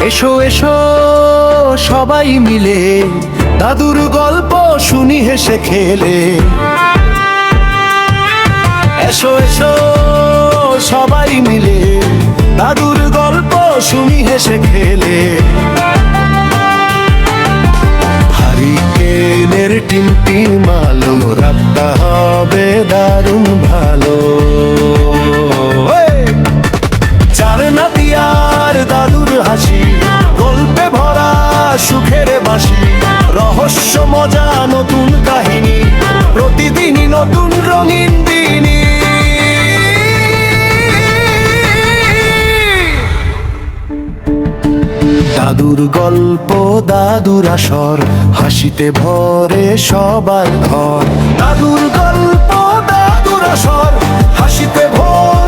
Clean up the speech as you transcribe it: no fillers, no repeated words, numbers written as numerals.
এসো এসো সবাই মিলে দাদুর গল্প শুনি হেসে খেলে। এসো এসো সবাই মিলে দাদুর গল্প শুনি হেসে খেলে। হারিকেনের টিমটিম আলো রাতটা হবে দারুণ ভালো। চার নাতিয়ার দাদুর হাসি, গল্পে ভরা সুখের বাসি, রহস্য মজা নতুন কাহিনী, প্রতিদিনই নতুন রঙিন দিনই। দাদুর গল্প দাদুর আসর, হাসিতে ভরে সবার ঘর। দাদুর গল্প দাদুর আসর, হাসিতে ভরে